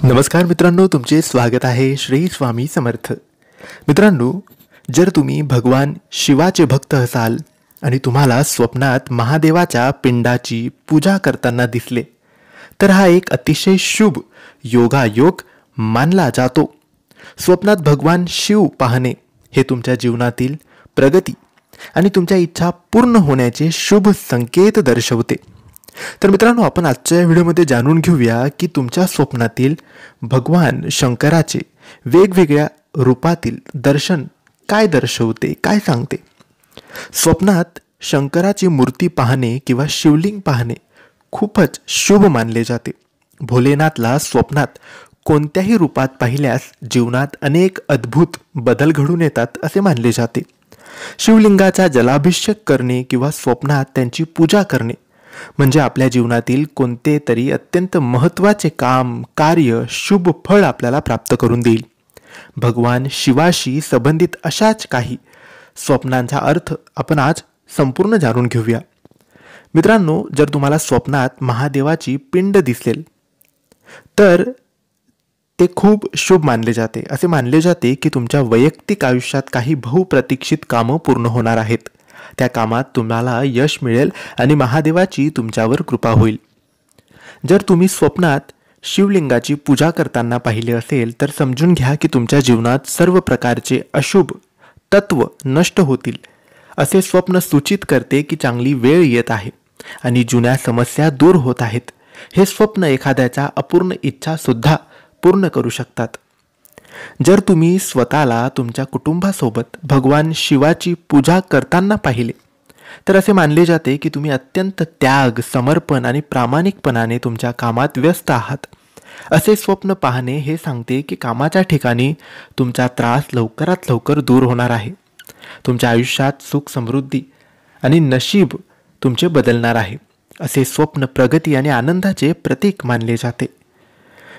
नमस्कार मित्रांनो, तुमचे स्वागत आहे श्री स्वामी समर्थ. मित्रांनो, जर तुम्ही भगवान शिवाचे भक्त असाल आणि तुम्हाला स्वप्नात महादेवाच्या पिंडाची पूजा करताना दिसले तर हा एक अतिशय शुभ योगायोग मानला जातो. स्वप्नात भगवान शिव पाहणे हे तुमच्या जीवनातील प्रगती आणि तुमच्या इच्छा पूर्ण होण्याचे शुभ संकेत दर्शवते. तर मित्रांनो, आपण आजच्या व्हिडिओमध्ये जाणून घेऊया की तुमच्या स्वप्नातील भगवान शंकराचे वेगवेगळ्या रूपातील दर्शन काय दर्शवते, काय सांगते. स्वप्नात शंकराची मूर्ती पाहणे किंवा शिवलिंग पाहणे खूपच शुभ मानले जाते. भोलेनाथला स्वप्नात कोणत्याही रूपात पाहिल्यास जीवनात अनेक अद्भुत बदल घडून येतात असे मानले जाते. शिवलिंगाचा जलाभिषेक करणे किंवा स्वप्नात त्यांची पूजा करणे म्हणजे आपल्या जीवनातील कोणते तरी अत्यंत महत्त्वाचे काम, कार्य, शुभ फळ आपल्याला प्राप्त करून देईल. भगवान शिवाशी संबंधित अशाच काही स्वप्नांचा अर्थ आपण आज संपूर्ण जाणून घेऊया. मित्रांनो, जर तुम्हाला स्वप्नात महादेवाची पिंड दिसेल तर ते खूप शुभ मानले जाते. असे मानले जाते की तुमच्या वैयक्तिक आयुष्यात काही बहुप्रतीक्षित कामं पूर्ण होणार आहेत. त्या कामात तुम्हाला यश मिळेल आणि महादेवाची तुमच्यावर कृपा होईल. जर तुम्ही स्वप्नात शिवलिंगाची पूजा करताना पाहिले असेल तर समजून घ्या की तुमच्या जीवनात सर्व प्रकारचे अशुभ तत्व नष्ट होतील. असे स्वप्न सूचित करते की चांगली वेळ येत आहे आणि जुन्या समस्या दूर होत आहेत. हे स्वप्न एखाद्याच्या अपूर्ण इच्छा सुद्धा पूर्ण करू शकतात. जर तुम्ही स्वतःला तुमच्या कुटुंबासोबत भगवान शिवाची पूजा करताना पाहिले तर असे मानले जाते की तुम्ही अत्यंत त्याग, समर्पण आणि प्रामाणिकपणाने तुमच्या कामात व्यस्त आहात. असे स्वप्न पाहणे हे सांगते की कामाच्या ठिकाणी तुमचा त्रास लवकरात लवकर दूर होणार आहे. तुमच्या आयुष्यात सुख, समृद्धी आणि नशीब तुमचे बदलणार आहे. असे स्वप्न प्रगती आणि आनंदाचे प्रतीक मानले जाते.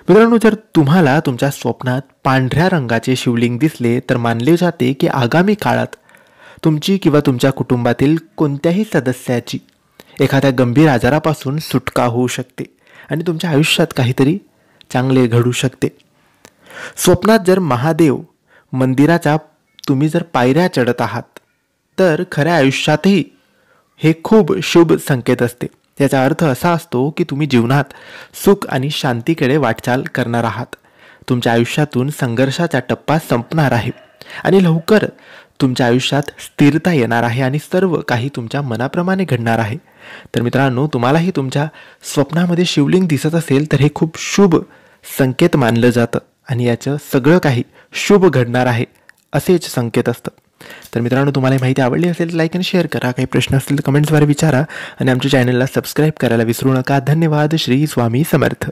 मित्रांनो, जर तुम्हाला तुमच्या स्वप्नात पांढऱ्या रंगाचे शिवलिंग दिसले तर मानले जाते की आगामी काळात तुमची किंवा तुमच्या कुटुंबातील कोणत्याही सदस्याची एखाद्या गंभीर आजारापासून सुटका होऊ शकते आणि तुमच्या आयुष्यात काहीतरी चांगले घडू शकते. स्वप्नात जर महादेव मंदिराच्या तुम्ही जर पायऱ्या चढत आहात तर खऱ्या आयुष्यातही हे खूप शुभ संकेत असते. याचा अर्थ असा असतो की तुम्ही जीवनात सुख आणि शांतीकडे वाटचाल करणार आहात. तुमच्या आयुष्यातून संघर्षाचा टप्पा संपणार आहे आणि लवकर तुमच्या आयुष्यात स्थिरता येणार आहे आणि सर्व काही तुमच्या मनाप्रमाणे घडणार आहे. तर मित्रांनो, तुम्हालाही तुमच्या स्वप्नामध्ये शिवलिंग दिसत असेल तर हे खूप शुभ संकेत मानलं जातं आणि याचं सगळं काही शुभ घडणार आहे असेच संकेत असतं. तर मित्रांनो, तुम्हाला माहिती आवडली असेल तर लाईक आणि शेअर करा. काही प्रश्न असतील तर कमेंट्सद्वारे विचारा आणि आमच्या चॅनलला सबस्क्राईब करायला विसरू नका. धन्यवाद. श्री स्वामी समर्थ.